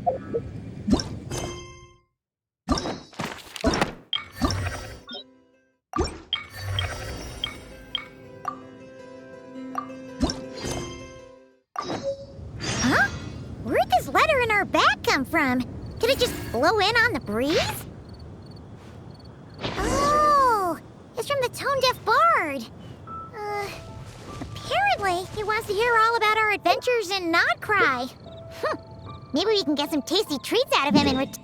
Huh? Where'd this letter in our bag come from? Did it just blow in on the breeze? Oh, it's from the tone-deaf bard. Apparently, he wants to hear all about our adventures in Not Cry. Maybe we can get some tasty treats out of him in return.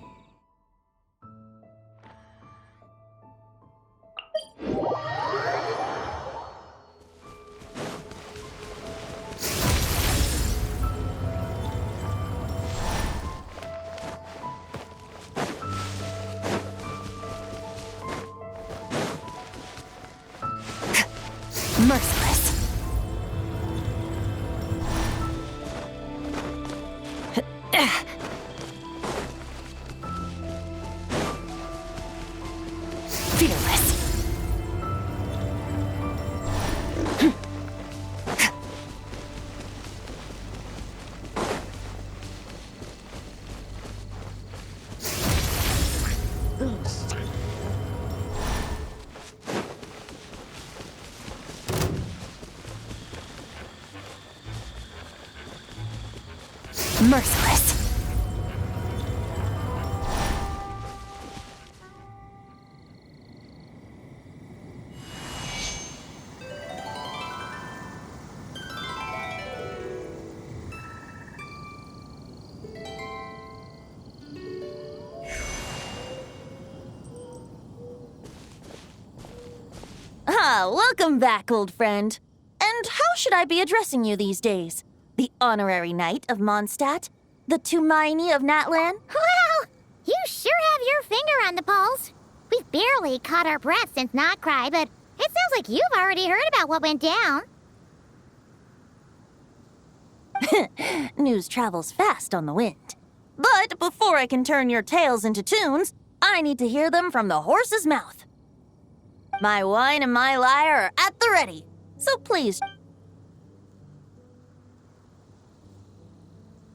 Merciless. Fearless. Merciless. Welcome back, old friend. And how should I be addressing you these days? The honorary knight of Mondstadt? The Tumaini of Natlan? Well, you sure have your finger on the pulse. We've barely caught our breath since Not Cry, but it sounds like you've already heard about what went down. News travels fast on the wind. But before I can turn your tales into tunes, I need to hear them from the horse's mouth. My wine and my lyre are at the ready, so please.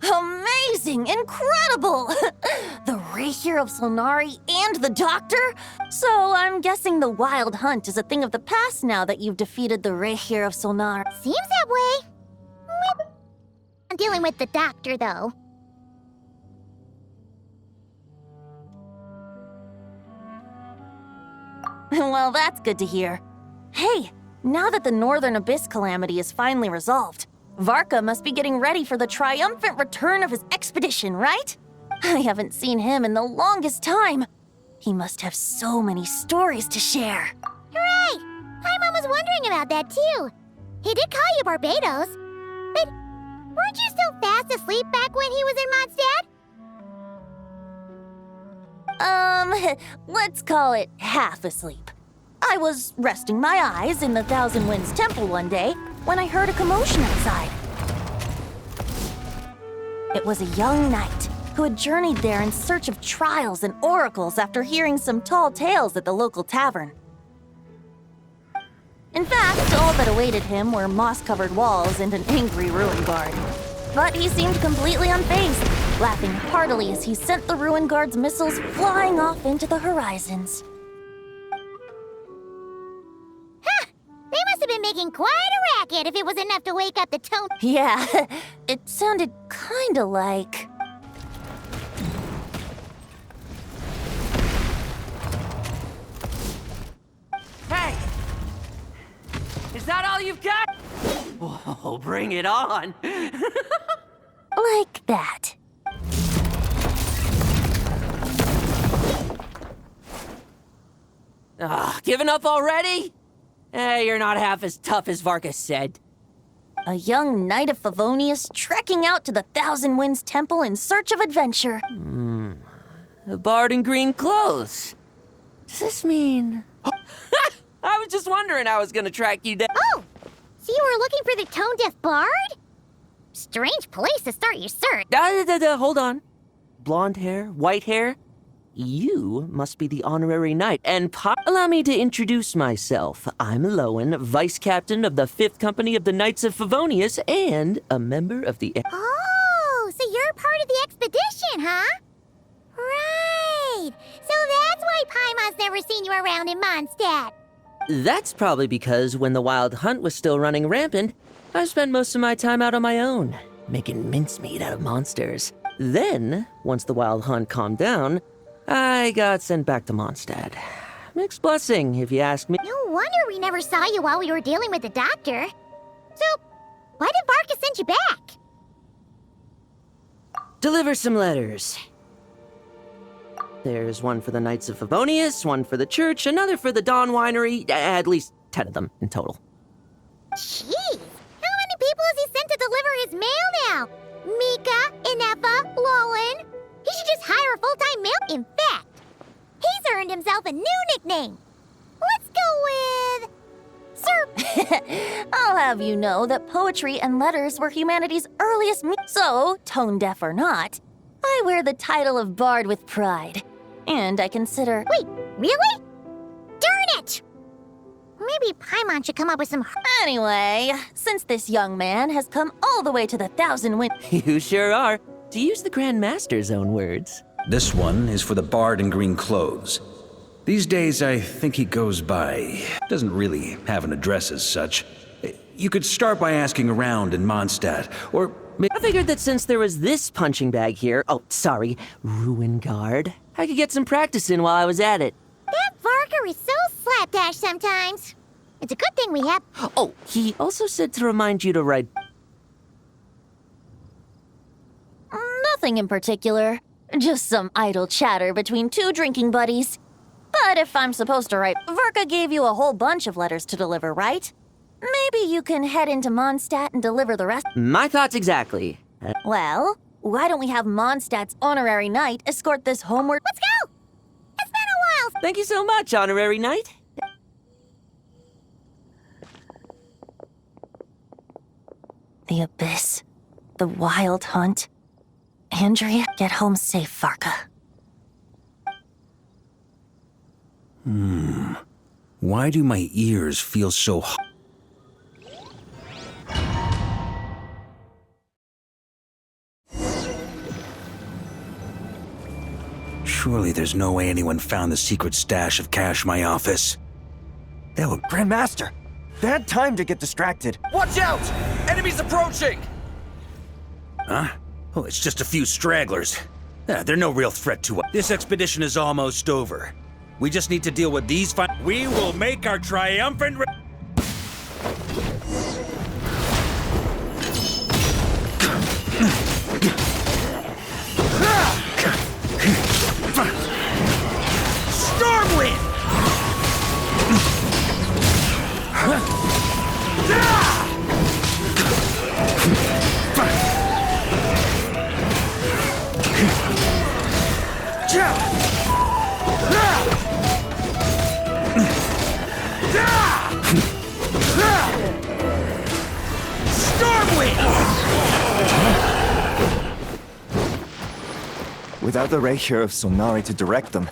Amazing! Incredible! The Rahier of Solnari and the Doctor? So I'm guessing the Wild Hunt is a thing of the past now that you've defeated the Rahier of Solnari. Seems that way. I'm dealing with the Doctor, though. Well, that's good to hear. Hey, now that the Northern Abyss calamity is finally resolved, Varka must be getting ready for the triumphant return of his expedition, right? I haven't seen him in the longest time. He must have so many stories to share. Hooray! My mom was wondering about that, too. He did call you Barbados. But weren't you still fast asleep back when he was in Mondstadt? Let's call it half asleep. I was resting my eyes in the Thousand Winds Temple one day when I heard a commotion outside. It was a young knight who had journeyed there in search of trials and oracles after hearing some tall tales at the local tavern. In fact, all that awaited him were moss-covered walls and an angry ruin guard. But he seemed completely unfazed, laughing heartily as he sent the ruin guard's missiles flying off into the horizons. They must have been making quite a racket if it was enough to wake up the tone. Yeah, it sounded kinda like... Hey! Is that all you've got? Whoa, bring it on! like that. Giving up already? You're not half as tough as Varka said. A young knight of Favonius trekking out to the Thousand Winds Temple in search of adventure. A bard in green clothes. Does this mean... I was just wondering I was gonna track you down. Oh! So you were looking for the tone-deaf bard? Strange place to start your search. Hold on. Blonde hair, white hair. You must be the honorary knight, and allow me to introduce myself. I'm Lowen, vice captain of the 5th Company of the Knights of Favonius, and a member of the... Oh, so you're part of the expedition, huh? Right. So that's why Paimon's never seen you around in Mondstadt. That's probably because when the wild hunt was still running rampant, I spent most of my time out on my own, making mincemeat out of monsters. Then, once the wild hunt calmed down, I got sent back to Mondstadt. Mixed blessing, if you ask me. No wonder we never saw you while we were dealing with the doctor. So, why did Varka send you back? Deliver some letters. There's one for the Knights of Favonius, one for the church, another for the Dawn Winery, at least 10 of them in total. Jeez, how many people has he sent to deliver his mail now? Mika, Inefa, Lowen. He should just hire a full-time mail. In fact, he's earned himself a new nickname. Let's go with... Sir. I'll have you know that poetry and letters were humanity's earliest so, tone deaf or not, I wear the title of Bard with pride. And I consider... Wait, really? Darn it! Maybe Paimon should come up with some... Anyway, since this young man has come all the way to the Thousand Wind... You sure are, to use the Grand Master's own words. This one is for the Bard in green clothes. These days, I think he goes by... doesn't really have an address as such. You could start by asking around in Mondstadt, or... I figured that since there was this punching bag here, Ruin Guard, I could get some practice in while I was at it. That Varka is so slapdash sometimes. It's a good thing we have... Oh, he also said to remind you to write... Nothing in particular. Just some idle chatter between two drinking buddies. But if I'm supposed to write, Varka gave you a whole bunch of letters to deliver, right? Maybe you can head into Mondstadt and deliver the rest. My thoughts exactly. Well, why don't we have Mondstadt's honorary knight escort this homeward? Let's go! It's been a while! Thank you so much, honorary knight. The abyss. The wild hunt. Andrea, get home safe, Varka. Why do my ears feel so hot? Surely there's no way anyone found the secret stash of cash in my office. That would... Grandmaster! Bad time to get distracted. Watch out! Enemies approaching! Huh? Oh, it's just a few stragglers. They're no real threat to us. This expedition is almost over. We just need to deal with these We will make our triumphant... Stormwind! Without the Rapier of Sonari to direct them,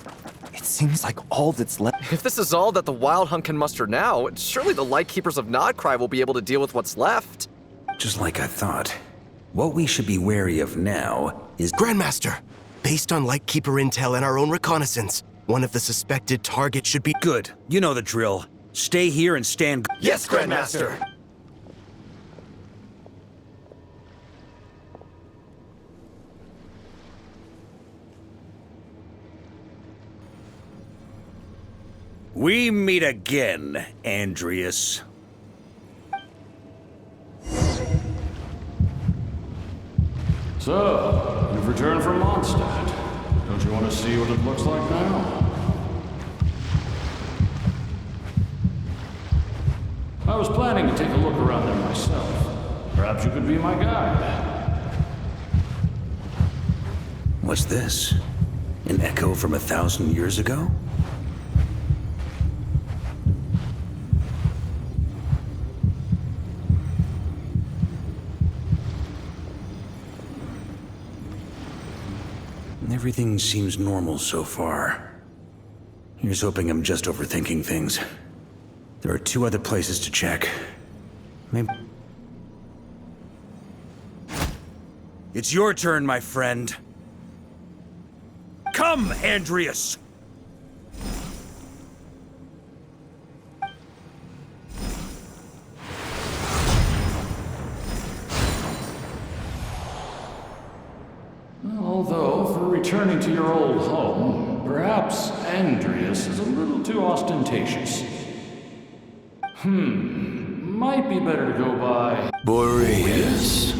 it seems like all that's left. If this is all that the Wild Hunt can muster now, surely the Lightkeepers of Nodcry will be able to deal with what's left. Just like I thought. What we should be wary of now is... Grandmaster, based on Lightkeeper intel and our own reconnaissance, one of the suspected targets should be... Good. You know the drill. Stay here and stand... Yes, Grandmaster! We meet again, Andreas. So, you've returned from Mondstadt. Don't you want to see what it looks like now? I was planning to take a look around there myself. Perhaps you could be my guide. What's this? An echo from 1,000 years ago? Everything seems normal so far. Here's hoping I'm just overthinking things. There are 2 other places to check. Maybe... It's your turn, my friend. Come, Andreas! Although, for returning to your old home, perhaps Andreas is a little too ostentatious. Might be better to go by Boreas.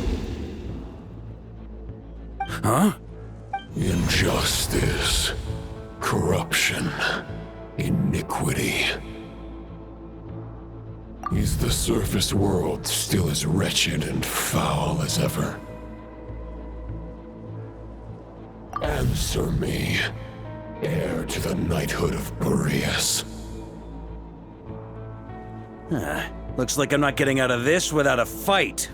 Huh? Injustice. Corruption. Iniquity. Is the surface world still as wretched and foul as ever? Answer me, heir to the knighthood of Boreas. Looks like I'm not getting out of this without a fight.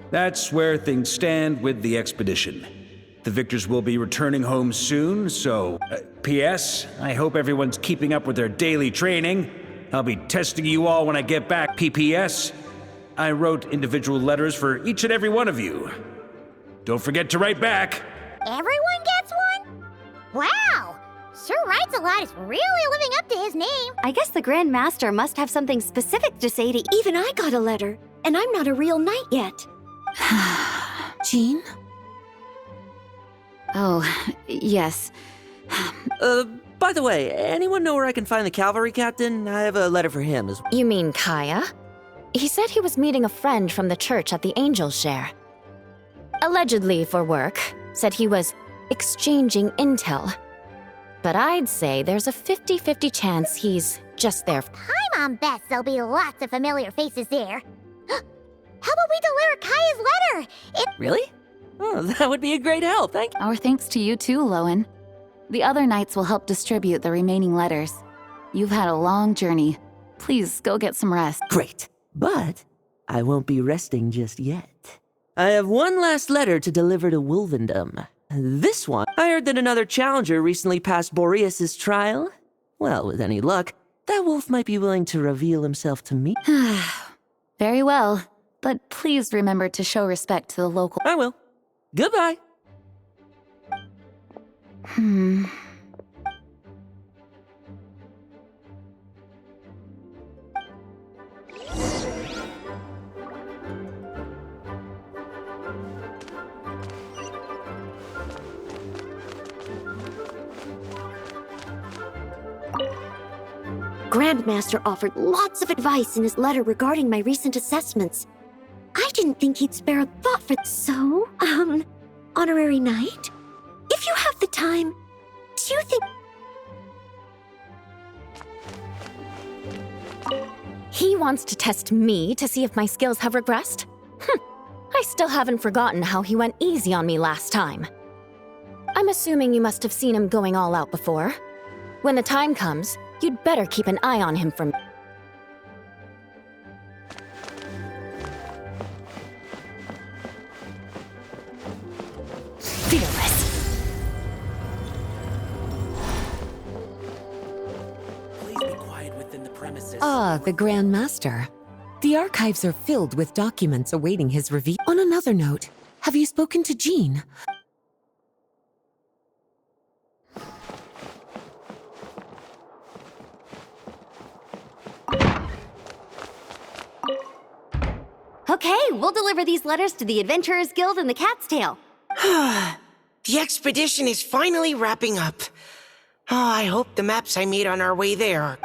That's where things stand with the expedition. The victors will be returning home soon, so... P.S. I hope everyone's keeping up with their daily training. I'll be testing you all when I get back. P.P.S. I wrote individual letters for each and every one of you. Don't forget to write back. Everyone gets one? Wow! Sure writes a lot is really living up to his name. I guess the Grand Master must have something specific to say to even I got a letter, and I'm not a real knight yet. Jean? Oh, yes. By the way, anyone know where I can find the cavalry captain? I have a letter for him as well. You mean Kaya? He said he was meeting a friend from the church at the Angel's Share. Allegedly for work. Said he was exchanging intel. But I'd say there's a 50-50 chance he's just there. I'm on bets there'll be lots of familiar faces there. How about we deliver Kaya's letter? Really? Oh, that would be a great help, thank you. Our thanks to you too, Lowen. The other knights will help distribute the remaining letters. You've had a long journey. Please go get some rest. Great. But I won't be resting just yet. I have one last letter to deliver to Wolvendom. This one, I heard that another challenger recently passed Boreas' trial. Well, with any luck, that wolf might be willing to reveal himself to me. Very well, but please remember to show respect to the local. I will. Goodbye. Grandmaster offered lots of advice in his letter regarding my recent assessments. I didn't think he'd spare a thought for... So, honorary knight? If you have the time, do you think... He wants to test me to see if my skills have regressed? I still haven't forgotten how he went easy on me last time. I'm assuming you must have seen him going all out before. When the time comes, you'd better keep an eye on him from... Fearless. Please be quiet within the premises. Ah, the Grand Master. The archives are filled with documents awaiting his reveal. On another note, have you spoken to Jean? Okay, we'll deliver these letters to the Adventurers Guild and the Cat's Tail. The expedition is finally wrapping up. Oh, I hope the maps I made on our way there are...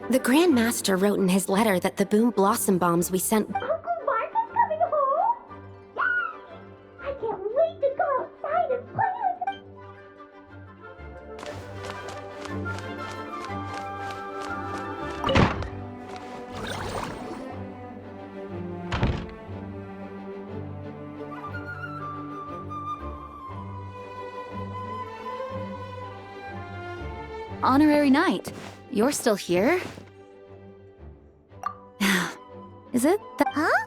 The Grand Master wrote in his letter that the Boom Blossom bombs we sent... Uncle Varka's coming home? Yay! I can't wait to go outside and play with him. Honorary Knight, you're still here? Is it that? Huh?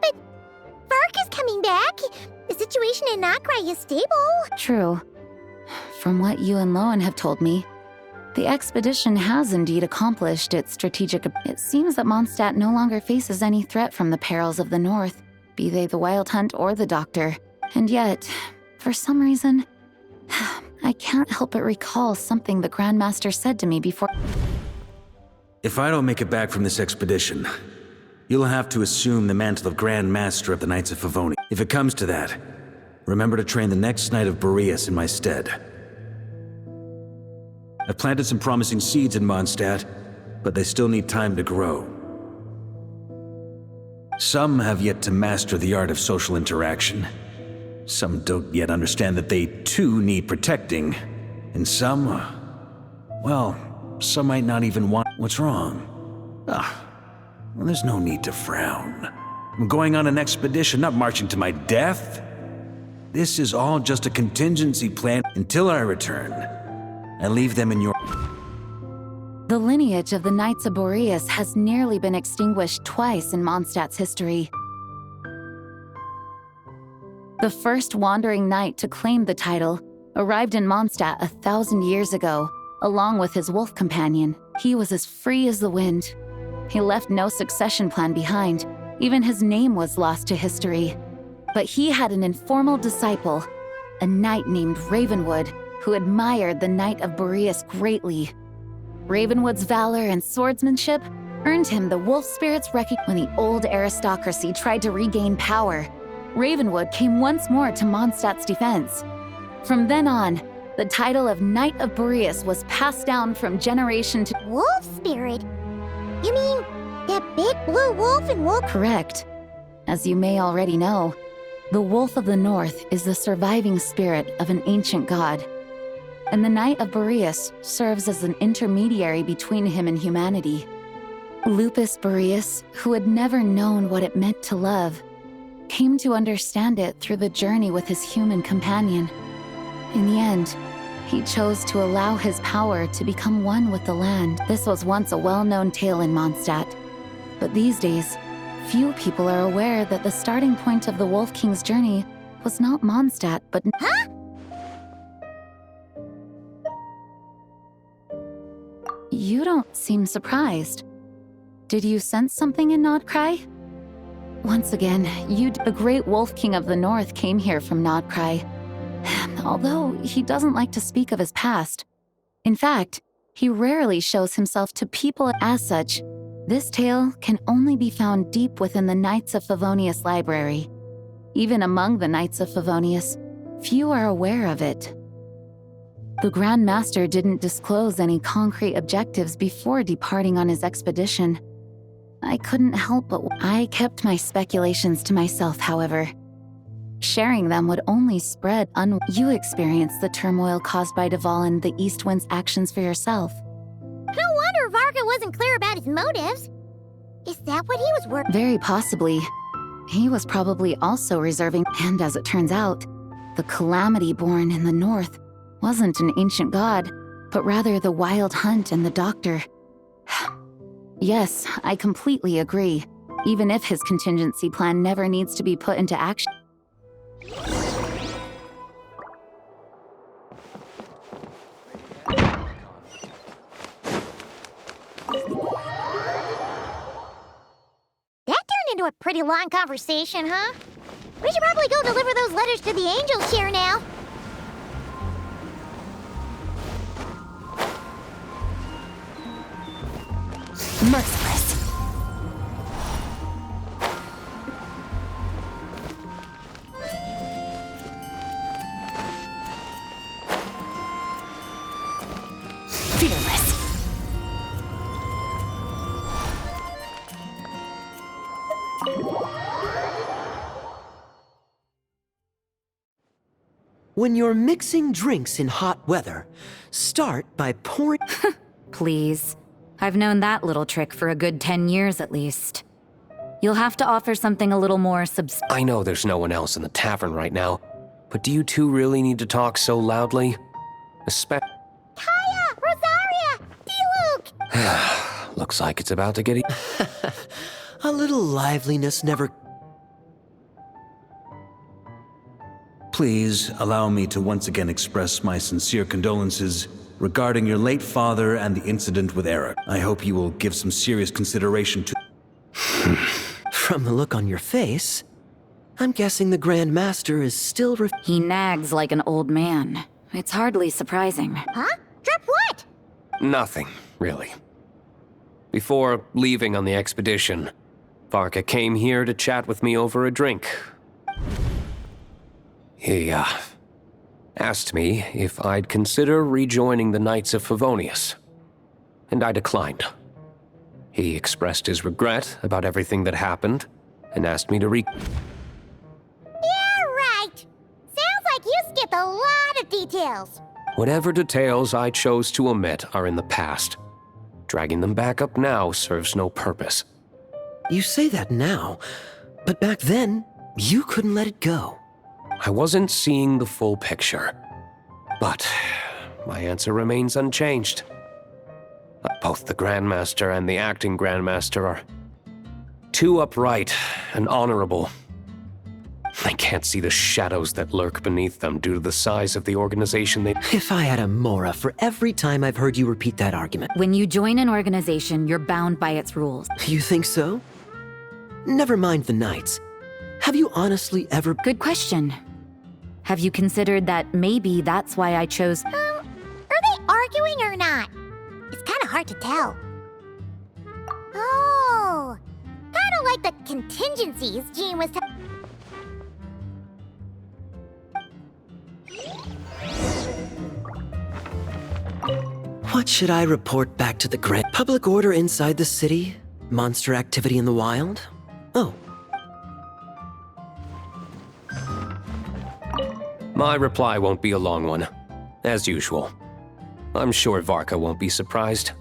But Varka's coming back. The situation in Notcry is stable. True. From what you and Lowen have told me, the expedition has indeed accomplished its strategic. It seems that Mondstadt no longer faces any threat from the perils of the North, be they the Wild Hunt or the Doctor. And yet, for some reason, I can't help but recall something the Grandmaster said to me before. If I don't make it back from this expedition, you'll have to assume the mantle of Grand Master of the Knights of Favoni. If it comes to that, remember to train the next Knight of Boreas in my stead. I've planted some promising seeds in Mondstadt, but they still need time to grow. Some have yet to master the art of social interaction. Some don't yet understand that they too need protecting. And some, well, some might not even want. What's wrong? Well, there's no need to frown. I'm going on an expedition, not marching to my death. This is all just a contingency plan until I return. I leave them in your... The lineage of the Knights of Boreas has nearly been extinguished twice in Mondstadt's history. The first wandering knight to claim the title arrived in Mondstadt 1,000 years ago, along with his wolf companion. He was as free as the wind. He left no succession plan behind. Even his name was lost to history. But he had an informal disciple, a knight named Ravenwood, who admired the Knight of Boreas greatly. Ravenwood's valor and swordsmanship earned him the wolf spirit's recognition. When the old aristocracy tried to regain power, Ravenwood came once more to Mondstadt's defense. From then on, the title of Knight of Boreas was passed down from generation to... Wolf spirit? You mean that big blue wolf in wolf? Correct. As you may already know, the Wolf of the North is the surviving spirit of an ancient god. And the Knight of Boreas serves as an intermediary between him and humanity. Lupus Boreas, who had never known what it meant to love, came to understand it through the journey with his human companion. In the end, he chose to allow his power to become one with the land. This was once a well-known tale in Mondstadt, but these days, few people are aware that the starting point of the Wolf King's journey was not Mondstadt, but... Huh? You don't seem surprised. Did you sense something in Nodcry? Once again, the great Wolf King of the North came here from Nodcry. Although he doesn't like to speak of his past. In fact, he rarely shows himself to people. As such, this tale can only be found deep within the Knights of Favonius library. Even among the Knights of Favonius, few are aware of it. The Grand Master didn't disclose any concrete objectives before departing on his expedition. I couldn't help but... I kept my speculations to myself, however. Sharing them would only spread You experienced the turmoil caused by Dvalin the East Wind's actions for yourself. No wonder Varka wasn't clear about his motives. Is that what he was working? Very possibly. He was probably also reserving... And as it turns out, the Calamity born in the North wasn't an ancient god, but rather the Wild Hunt and the Doctor. Yes, I completely agree, even if his contingency plan never needs to be put into action. That turned into a pretty long conversation, huh? We should probably go deliver those letters to the Angel's Share now. Merciless. Fearless. When you're mixing drinks in hot weather, start by pouring... Please. I've known that little trick for a good 10 years at least. You'll have to offer something a little more I know there's no one else in the tavern right now, but do you two really need to talk so loudly? Kaya! Rosaria! D-Luke! Looks like it's about to get... A little liveliness never... Please allow me to once again express my sincere condolences regarding your late father and the incident with Eric. I hope you will give some serious consideration to... From the look on your face, I'm guessing the Grand Master is still He nags like an old man. It's hardly surprising. Huh? Drop what? Nothing, really. Before leaving on the expedition, Varka came here to chat with me over a drink. He, asked me if I'd consider rejoining the Knights of Favonius, and I declined. He expressed his regret about everything that happened, and asked me to Yeah, right. Sounds like you skipped a lot of details. Whatever details I chose to omit are in the past. Dragging them back up now serves no purpose. You say that now, but back then, you couldn't let it go. I wasn't seeing the full picture. But my answer remains unchanged. Both the Grandmaster and the acting Grandmaster are too upright and honorable. I can't see the shadows that lurk beneath them due to the size of the organization they... If I had a Mora for every time I've heard you repeat that argument. When you join an organization, you're bound by its rules. You think so? Never mind the Knights. Have you honestly ever... Good question. Have you considered that maybe that's why I chose... Are they arguing or not? It's kind of hard to tell. Oh, kind of like the contingencies Jean was What should I report back to the Grand? Public order inside the city? Monster activity in the wild? Oh. My reply won't be a long one, as usual. I'm sure Varka won't be surprised.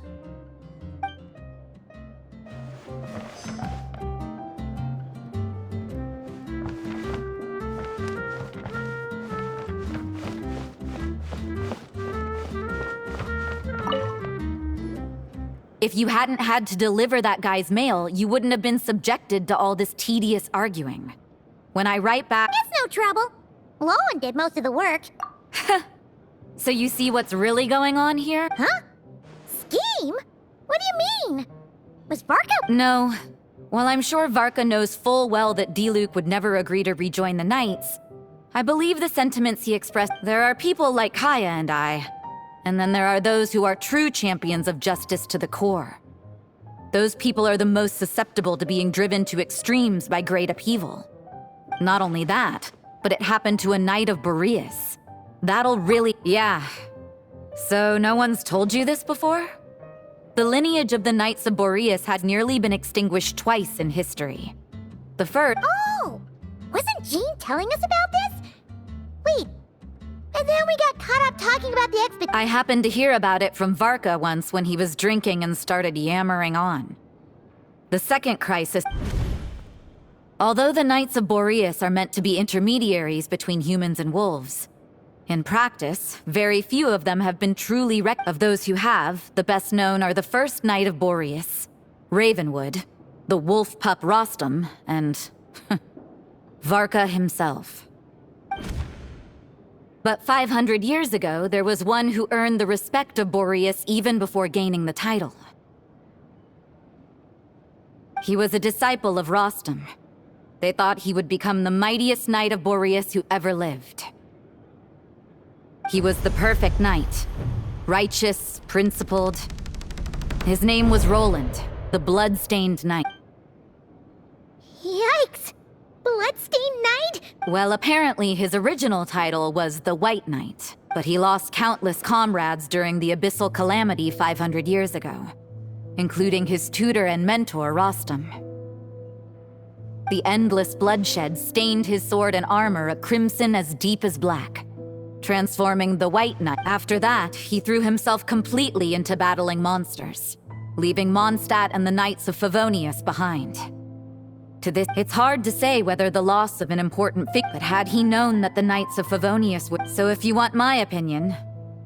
If you hadn't had to deliver that guy's mail, you wouldn't have been subjected to all this tedious arguing. When I write back... It's no trouble. Lowen did most of the work. So you see what's really going on here? Huh? Scheme? What do you mean? Was Varka... No. While I'm sure Varka knows full well that Diluc would never agree to rejoin the Knights, I believe the sentiments he expressed... There are people like Kaya and I, and then there are those who are true champions of justice to the core. Those people are the most susceptible to being driven to extremes by great upheaval. Not only that, but it happened to a Knight of Boreas. That'll really... Yeah. So no one's told you this before? The lineage of the Knights of Boreas had nearly been extinguished twice in history. The first... Oh! Wasn't Jean telling us about this? Wait. And then we got caught up talking about the expedition. I happened to hear about it from Varka once when he was drinking and started yammering on. The second crisis... Although the Knights of Boreas are meant to be intermediaries between humans and wolves, in practice, very few of them have been truly Of those who have, the best known are the first Knight of Boreas, Ravenwood, the wolf pup Rostam, and... Varka himself. But 500 years ago, there was one who earned the respect of Boreas even before gaining the title. He was a disciple of Rostam. They thought he would become the mightiest Knight of Boreas who ever lived. He was the perfect knight. Righteous, principled. His name was Roland, the blood-stained knight. Yikes! Bloodstained Knight? Well, apparently his original title was the White Knight, but he lost countless comrades during the Abyssal Calamity 500 years ago, including his tutor and mentor, Rostam. The endless bloodshed stained his sword and armor a crimson as deep as black, transforming the White Knight. After that, he threw himself completely into battling monsters, leaving Mondstadt and the Knights of Favonius behind. To this, it's hard to say whether the loss of an important figure, but had he known that the Knights of Favonius would... So if you want my opinion,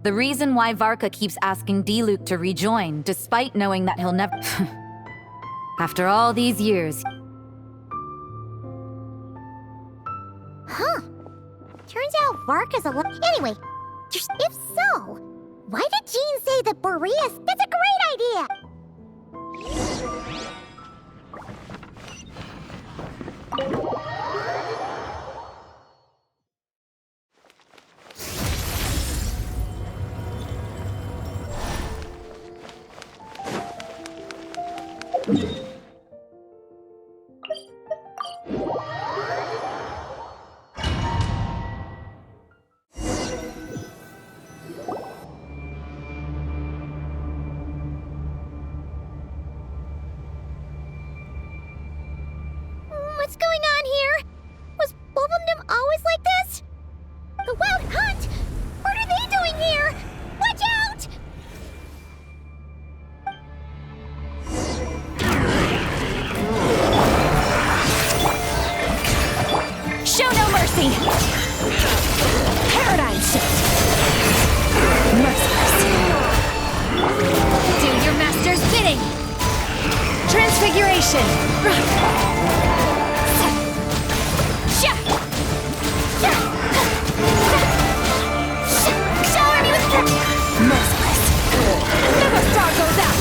the reason why Varka keeps asking Diluc to rejoin, despite knowing that he'll never... After all these years. Huh. Turns out Varka's alive. Anyway, if so, why did Jean say that Boreas? That's a great idea! What's going on here? Was Wolfendom always like this? The Wild Hunt? What are they doing here? Watch out! Show no mercy! Paradigm shift! Merciless! Do your master's bidding! Transfiguration! Shower me with merciless! Never star goes out!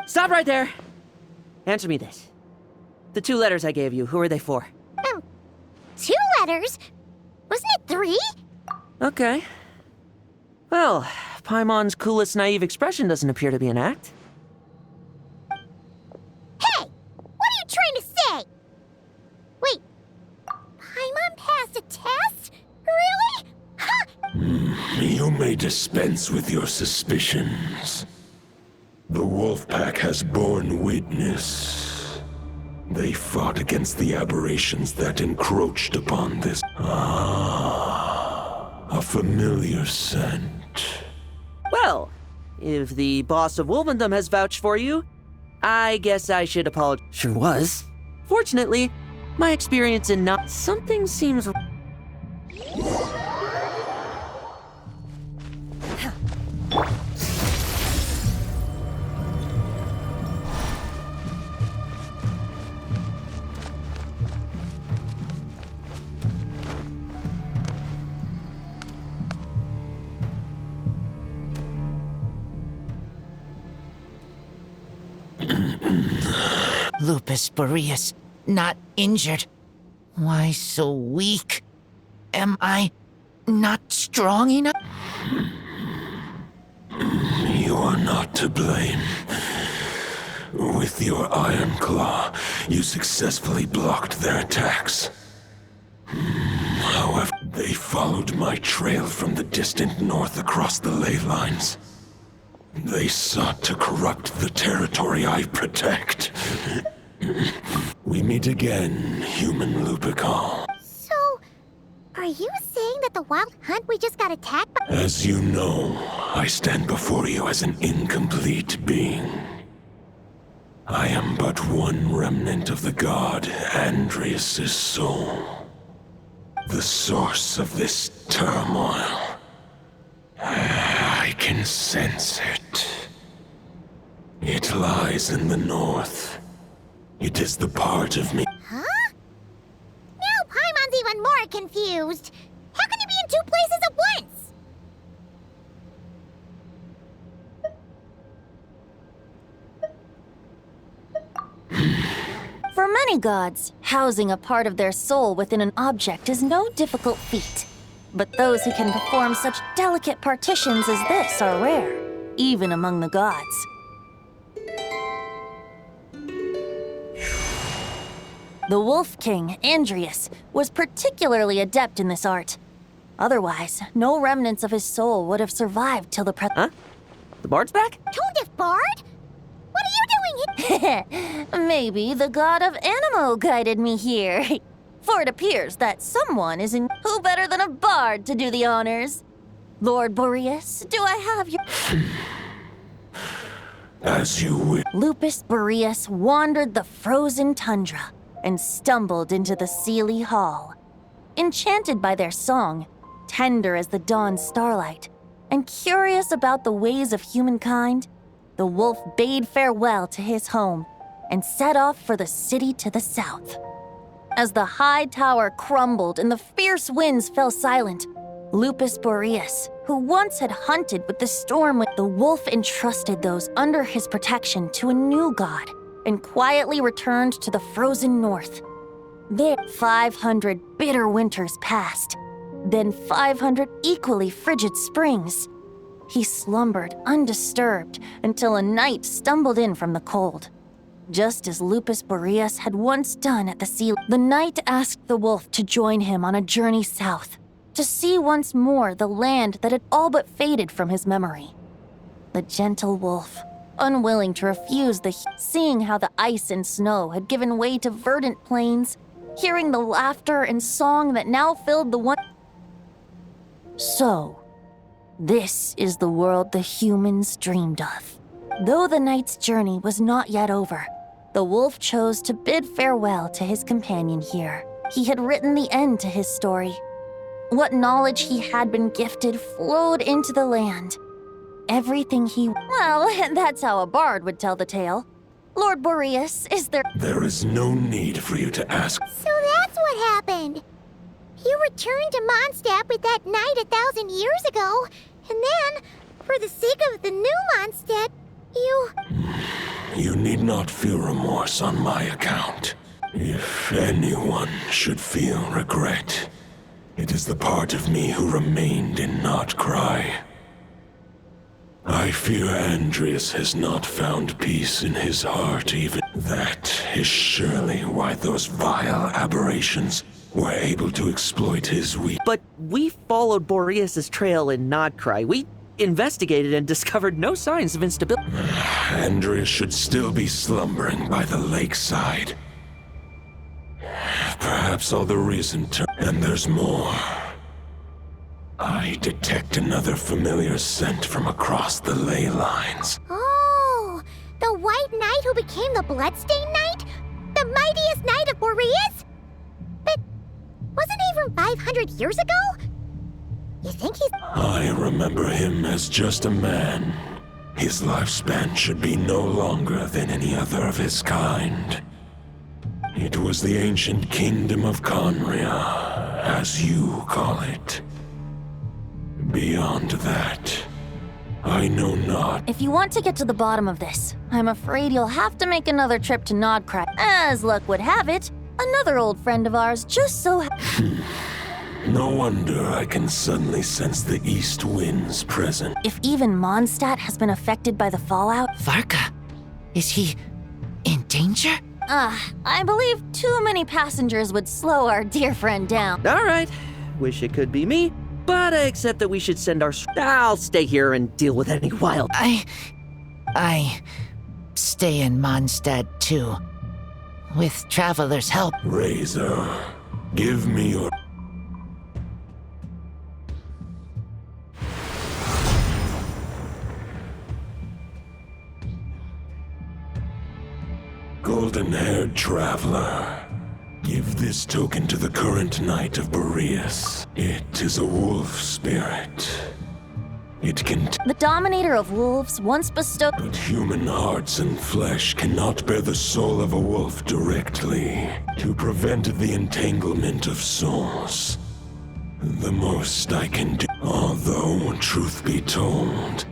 Stop right there! Answer me this. The 2 letters I gave you, who are they for? 2 letters? Wasn't it 3? Okay. Well, Paimon's coolest naive expression doesn't appear to be an act. Hey! What are you trying to say? Wait, Paimon passed a test? Really? Ha! You may dispense with your suspicions. The Wolfpack has borne witness. They fought against the aberrations that encroached upon this. A familiar scent. Well, if the boss of Wolfendom has vouched for you, I guess I should apologize. Sure was. Fortunately, my experience in not... Something seems... Lupus Boreas, not injured. Why so weak? Am I not strong enough? You are not to blame. With your Iron Claw, you successfully blocked their attacks. However, they followed my trail from the distant north across the ley lines. They sought to corrupt the territory I protect. We meet again, human Lupical. So, are you saying that the Wild Hunt we just got attacked by— As you know, I stand before you as an incomplete being. I am but one remnant of the god Andrias' soul. The source of this turmoil. I can sense it. It lies in the north. It is the part of me. Huh? Now Paimon's even more confused. How can he be in 2 places at once? For many gods, housing a part of their soul within an object is no difficult feat. But those who can perform such delicate partitions as this are rare, even among the gods. The Wolf King, Andrias, was particularly adept in this art. Otherwise, no remnants of his soul would have survived till the Huh? The bard's back? Tone Deaf Bard? What are you doing here? Maybe the god of Animo guided me here. For it appears that someone is in. Who better than a bard to do the honors? Lord Boreas, do I have your. As you wish. Lupus Boreas wandered the frozen tundra and stumbled into the Seelie Hall. Enchanted by their song, tender as the dawn starlight, and curious about the ways of humankind, the wolf bade farewell to his home and set off for the city to the south. As the high tower crumbled and the fierce winds fell silent, Lupus Boreas, who once had hunted with the storm, the wolf entrusted those under his protection to a new god and quietly returned to the frozen north. There, 500 bitter winters passed, then 500 equally frigid springs. He slumbered undisturbed until a night stumbled in from the cold. Just as Lupus Boreas had once done at the sea, the night asked the wolf to join him on a journey south, to see once more the land that had all but faded from his memory. The gentle wolf, unwilling to refuse seeing how the ice and snow had given way to verdant plains, hearing the laughter and song that now filled the one. So, this is the world the humans dreamed of. Though the night's journey was not yet over, the wolf chose to bid farewell to his companion here. He had written the end to his story. What knowledge he had been gifted flowed into the land. Everything he... Well, that's how a bard would tell the tale. Lord Boreas, is there... There is no need for you to ask. So that's what happened. You returned to Mondstadt with that knight 1,000 years ago, and then, for the sake of the new Mondstadt, you... You need not feel remorse on my account. If anyone should feel regret, it is the part of me who remained in Notcry. I fear Andreas has not found peace in his heart even. That is surely why those vile aberrations were able to exploit his weak. But we followed Boreas' trail in Notcry. We investigated and discovered no signs of instability. Andreas should still be slumbering by the lakeside. Perhaps all the reason to... And there's more. I detect another familiar scent from across the ley lines. Oh, the White Knight who became the Bloodstained Knight? The mightiest knight of Boreas? But wasn't he from 500 years ago? You think he's... I remember him as just a man. His lifespan should be no longer than any other of his kind. It was the ancient kingdom of Conria, as you call it. Beyond that, I know not. If you want to get to the bottom of this, I'm afraid you'll have to make another trip to Nodcry. As luck would have it, another old friend of ours just so No wonder I can suddenly sense the east winds present. If even Mondstadt has been affected by the fallout... Varka? Is he in danger? I believe too many passengers would slow our dear friend down. All right. Wish it could be me, but I accept that we should send our... I'll stay here and deal with any wild... I stay in Mondstadt too. With Traveler's help. Razor, give me your... Golden-haired traveler, give this token to the current knight of Boreas. It is a wolf spirit. It can... The dominator of wolves once bestowed... But human hearts and flesh cannot bear the soul of a wolf directly. To prevent the entanglement of souls, the most I can do... Although, truth be told,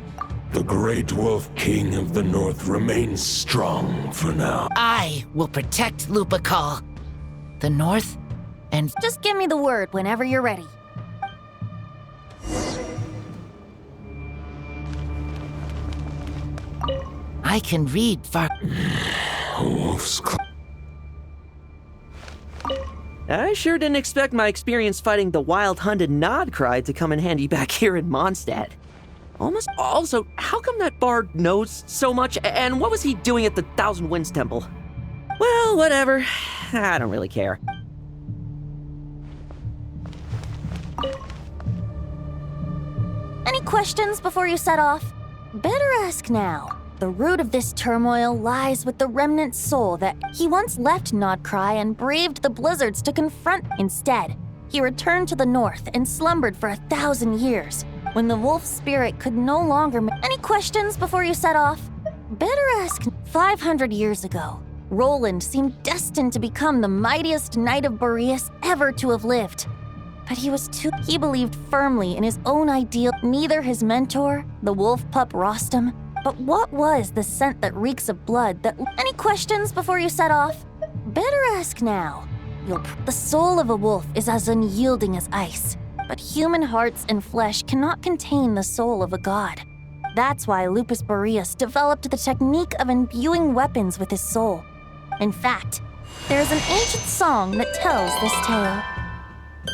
the great wolf king of the north remains strong for now. I will protect Lupakal, the north, and... Just give me the word whenever you're ready. I can read Wolf's I sure didn't expect my experience fighting the wild hunted Nodcry to come in handy back here in Mondstadt. Almost. Also, how come that bard knows so much, and what was he doing at the Thousand Winds Temple? Well, whatever. I don't really care. questions before you set off? Better ask now. The root of this turmoil lies with the remnant soul that he once left Nodcry and braved the blizzards to confront. Instead, he returned to the north and slumbered for 1,000 years, when the wolf spirit could no longer Any questions before you set off? Better ask. 500 years ago, Roland seemed destined to become the mightiest knight of Boreas ever to have lived. But he believed firmly in his own ideal. Neither his mentor, the wolf pup Rostam, but what was the scent that reeks of blood that... Any questions before you set off? Better ask now. The soul of a wolf is as unyielding as ice, but human hearts and flesh cannot contain the soul of a god. That's why Lupus Boreas developed the technique of imbuing weapons with his soul. In fact, there is an ancient song that tells this tale.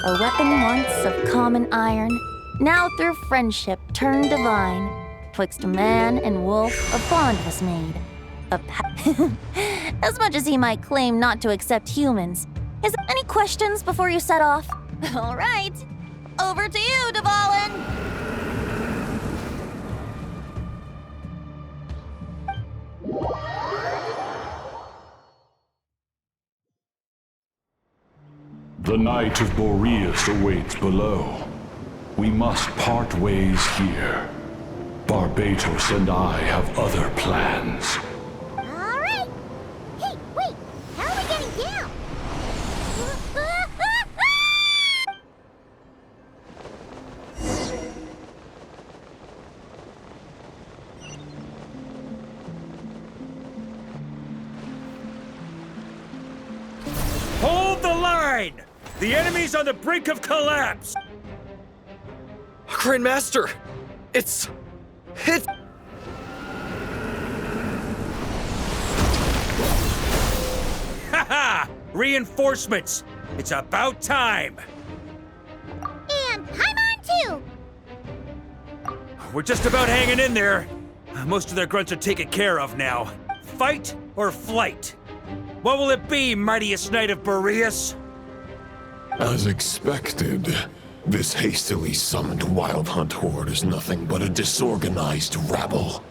A weapon once of common iron, now through friendship turned divine. Twixt man and wolf a bond was made. As much as he might claim not to accept humans. Any questions before you set off? All right, over to you, Dvalin! The Knight of Boreas awaits below. We must part ways here. Barbatos and I have other plans. All right. Hey, wait. How are we getting down? Hold the line! The enemy's on the brink of collapse! Grandmaster! It's... Haha! Reinforcements! It's about time! And I'm on too! We're just about hanging in there. Most of their grunts are taken care of now. Fight or flight? What will it be, mightiest knight of Boreas? As expected, this hastily summoned Wild Hunt horde is nothing but a disorganized rabble.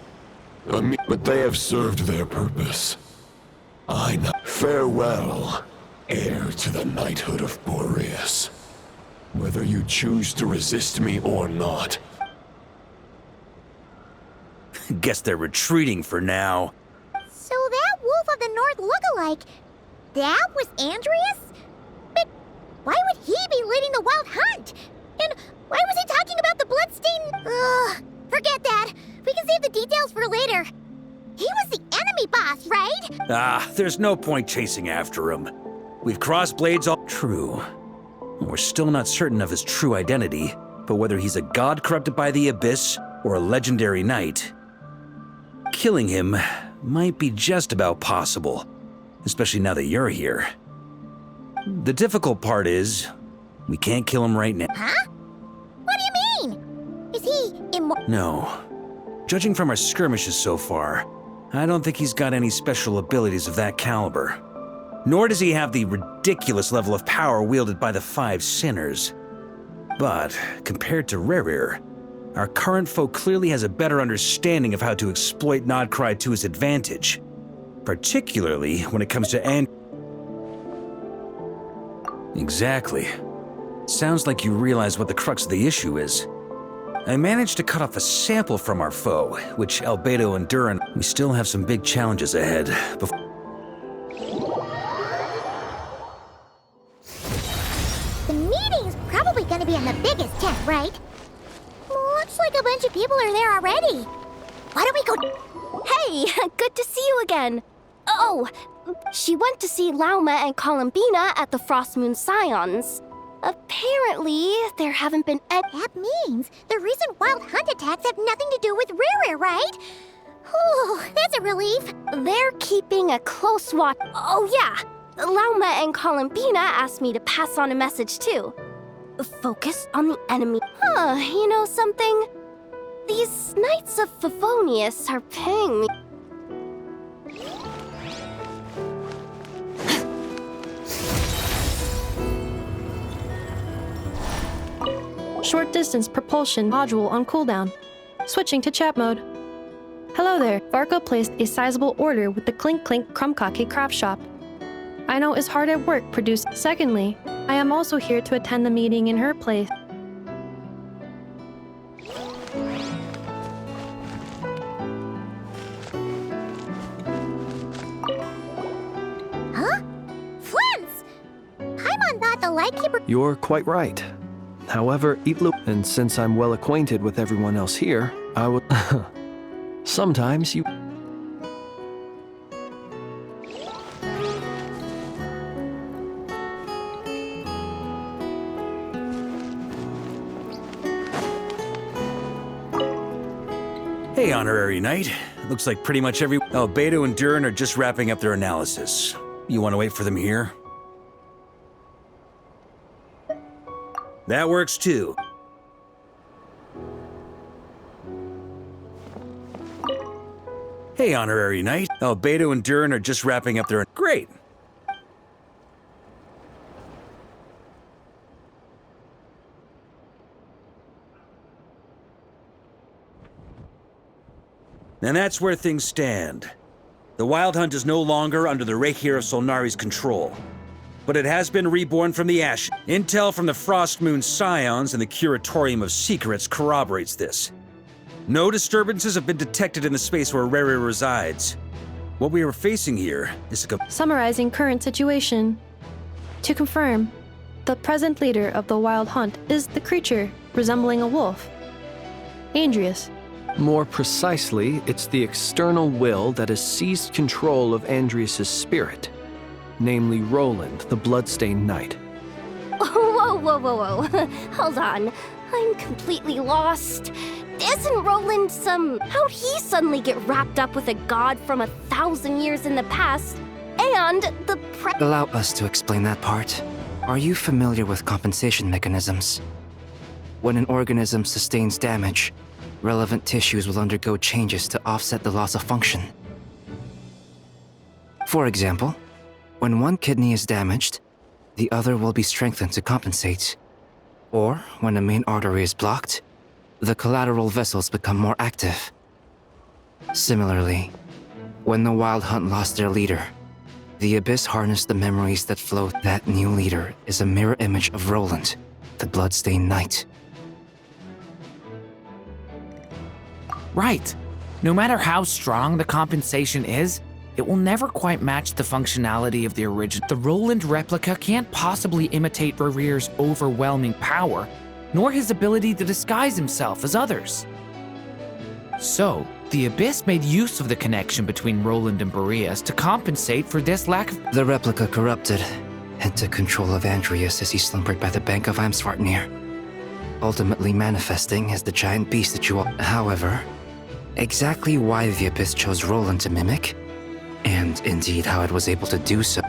But they have served their purpose. I now farewell, heir to the knighthood of Boreas. Whether you choose to resist me or not. Guess they're retreating for now. So that Wolf of the North look-alike, that was Andreas? But why would he be leading the Wild Hunt? And why was he talking about the bloodstained... forget that. We can save the details for later. He was the enemy boss, right? There's no point chasing after him. We've crossed blades all... True. We're still not certain of his true identity, but whether he's a god corrupted by the Abyss or a legendary knight, killing him might be just about possible, especially now that you're here. The difficult part is, we can't kill him right now. Huh? What do you mean? Is he No. Judging from our skirmishes so far, I don't think he's got any special abilities of that caliber. Nor does he have the ridiculous level of power wielded by the Five Sinners. But, compared to Rerir, our current foe clearly has a better understanding of how to exploit Nodcry to his advantage. Particularly when it comes to Exactly. Sounds like you realize what the crux of the issue is. I managed to cut off a sample from our foe, which Albedo and Duran... We still have some big challenges ahead before... The meeting's probably gonna be in the biggest tent, right? Looks like a bunch of people are there already. Why don't we go... Hey, good to see you again. Oh, she went to see Lauma and Columbina at the Frost Moon Scions. Apparently, there haven't been any... That means the recent Wild Hunt attacks have nothing to do with Rerir, right? Oh, that's a relief. They're keeping a close watch. Oh, yeah. Lauma and Columbina asked me to pass on a message, too. Focus on the enemy. Huh, you know something? These Knights of Favonius are paying me... short-distance propulsion module on cooldown. Switching to chat mode. Hello there. Varka placed a sizable order with the Clink Clink Krumkake craft shop. I know is hard at work produced. Secondly, I am also here to attend the meeting in her place. Huh? Flints! Paimon thought the Lightkeeper— You're quite right. However, and since I'm well acquainted with everyone else here, I would... Sometimes you... Hey, Honorary Knight. Looks like pretty much every... Oh, Beto and Durin are just wrapping up their analysis. You want to wait for them here? That works too. Hey, Honorary Knight. Oh, Beto and Durin are just wrapping up their... Great! And that's where things stand. The Wild Hunt is no longer under the Reikir of Solnari's control, but it has been reborn from the ash. Intel from the Frost Moon Scions and the Curatorium of Secrets corroborates this. No disturbances have been detected in the space where Rere resides. What we are facing here is a... Summarizing current situation. To confirm, the present leader of the Wild Hunt is the creature resembling a wolf. Andrius. More precisely, it's the external will that has seized control of Andrius' spirit, namely Roland, the Bloodstained Knight. Whoa, whoa, whoa, whoa. Hold on. I'm completely lost. Isn't Roland how'd he suddenly get wrapped up with a god from 1,000 years in the past, and the Allow us to explain that part. Are you familiar with compensation mechanisms? When an organism sustains damage, relevant tissues will undergo changes to offset the loss of function. For example, when one kidney is damaged, the other will be strengthened to compensate. Or, when a main artery is blocked, the collateral vessels become more active. Similarly, when the Wild Hunt lost their leader, the Abyss harnessed the memories that flow. That new leader is a mirror image of Roland, the Bloodstained Knight. Right. No matter how strong the compensation is, it will never quite match the functionality of the original. The Roland replica can't possibly imitate Rere's overwhelming power, nor his ability to disguise himself as others. So, the Abyss made use of the connection between Roland and Boreas to compensate for this lack of... The replica corrupted and took control of Andrius as he slumbered by the bank of Amsvartnir, ultimately manifesting as the giant beast that you all... However, exactly why the Abyss chose Roland to mimic, and indeed how it was able to do so...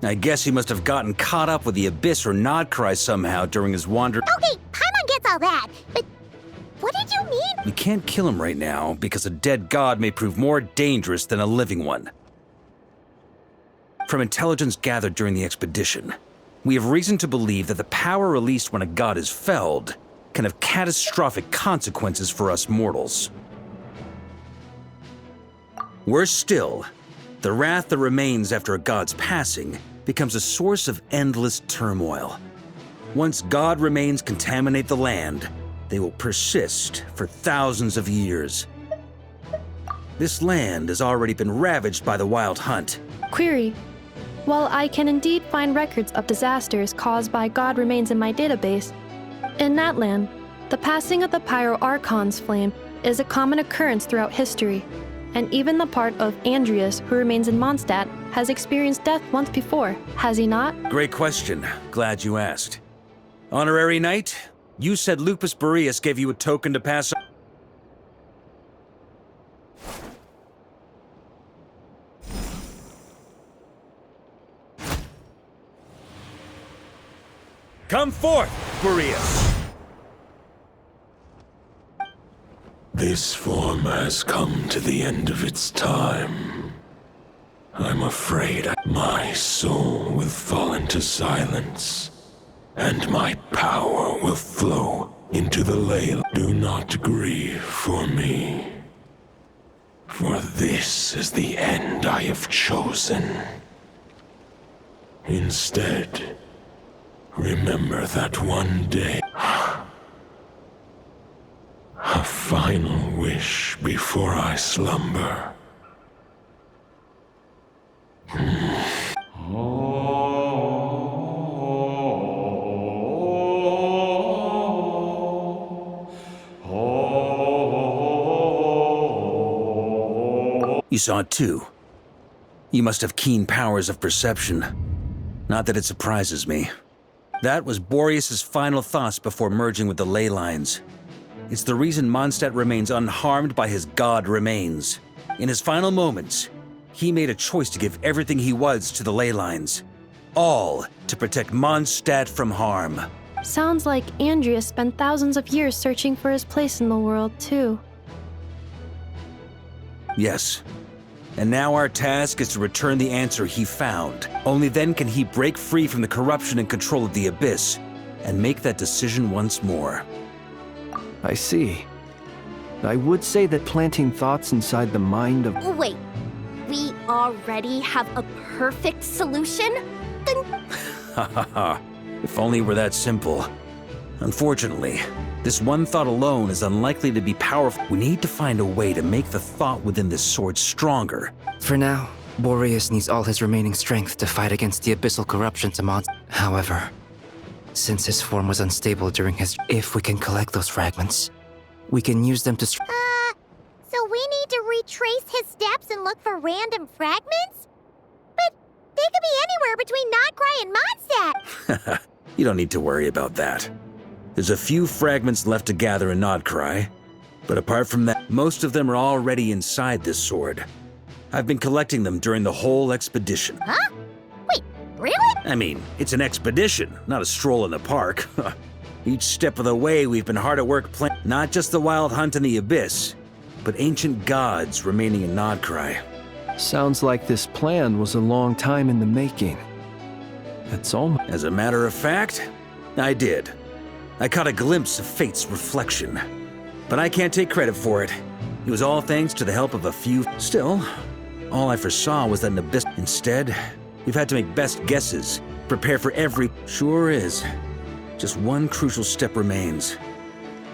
I guess he must have gotten caught up with the Abyss or Nodcry somehow during his wander... Okay, Paimon gets all that, but what did you mean? We can't kill him right now because a dead god may prove more dangerous than a living one. From intelligence gathered during the expedition, we have reason to believe that the power released when a god is felled can have catastrophic consequences for us mortals. Worse still, the wrath that remains after a god's passing becomes a source of endless turmoil. Once god remains contaminate the land, they will persist for thousands of years. This land has already been ravaged by the Wild Hunt. Query. While I can indeed find records of disasters caused by god remains in my database, in that land, the passing of the Pyro Archon's flame is a common occurrence throughout history, and even the part of Andrius who remains in Mondstadt has experienced death once before, has he not? Great question. Glad you asked. Honorary Knight, you said Lupus Boreas gave you a token to pass on. Come forth, Boreas! This form has come to the end of its time. I'm afraid my soul will fall into silence and my power will flow into the ley. Do not grieve for me, for this is the end I have chosen. Instead, remember that one day, a final wish before I slumber. You saw it too. You must have keen powers of perception. Not that it surprises me. That was Boreas's final thoughts before merging with the ley lines. It's the reason Mondstadt remains unharmed by his god remains. In his final moments, he made a choice to give everything he was to the ley lines. All to protect Mondstadt from harm. Sounds like Andreas spent thousands of years searching for his place in the world, too. Yes. And now our task is to return the answer he found. Only then can he break free from the corruption and control of the Abyss, and make that decision once more. I see. I would say that planting thoughts inside the mind of... Wait, we already have a perfect solution? Then... Ha ha ha. If only it were that simple. Unfortunately, this one thought alone is unlikely to be powerful. We need to find a way to make the thought within this sword stronger. For now, Boreas needs all his remaining strength to fight against the abyssal corruptions among. However, since his form was unstable during his... If we can collect those fragments, we can use them to... So we need to retrace his steps and look for random fragments? But they could be anywhere between Nodcry and Mondstadt. You don't need to worry about that. There's a few fragments left to gather in Nodcry, but apart from that, most of them are already inside this sword. I've been collecting them during the whole expedition. Huh? Wait, really? I mean, it's an expedition, not a stroll in the park. Each step of the way, we've been hard at work planning not just the wild hunt in the Abyss, but ancient gods remaining in Nodcry. Sounds like this plan was a long time in the making. It's almost... As a matter of fact, I did. I caught a glimpse of fate's reflection. But I can't take credit for it. It was all thanks to the help of a few... Still, all I foresaw was that an abyss... Instead, we've had to make best guesses, prepare for every... Sure is. Just one crucial step remains.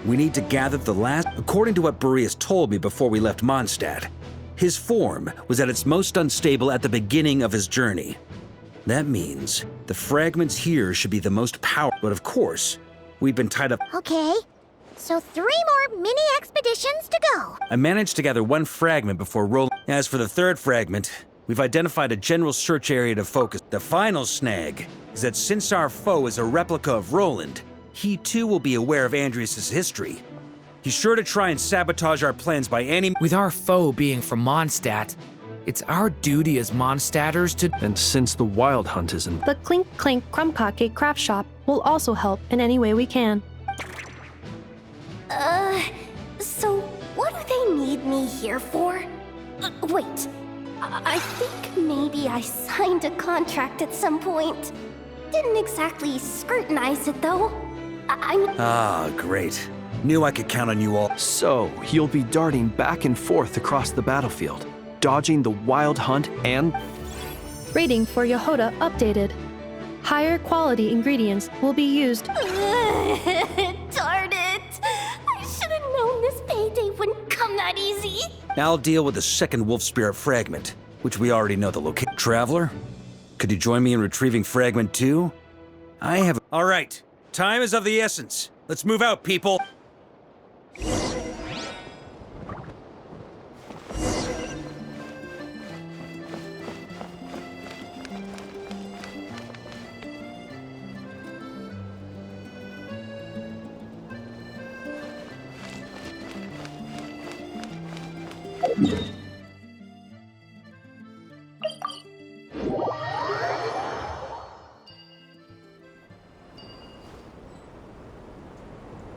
We need to gather the last... According to what Boreas told me before we left Mondstadt, his form was at its most unstable at the beginning of his journey. That means the fragments here should be the most powerful, but of course, we've been tied up. Okay, so 3 more mini expeditions to go. I managed to gather one fragment before rolling. As for the third fragment, we've identified a general search area to focus. The final snag is that since our foe is a replica of Roland, he too will be aware of Andreas' history. He's sure to try and sabotage our plans by any... With our foe being from Mondstadt, it's our duty as Mondstadters to... And since the wild hunt is in... The Clink Clink Crumbpocket craft shop will also help in any way we can. So what do they need me here for? Wait, I think maybe I signed a contract at some point. Didn't exactly scrutinize it though. Ah, great. Knew I could count on you all. So, you'll be darting back and forth across the battlefield, dodging the wild hunt and... Rating for Yehoda updated. Higher quality ingredients will be used. Darn it! I should have known this payday wouldn't come that easy. I'll deal with the second wolf spirit fragment, which we already know the location. Traveler, could you join me in retrieving fragment 2? I have... All right, time is of the essence. Let's move out, people.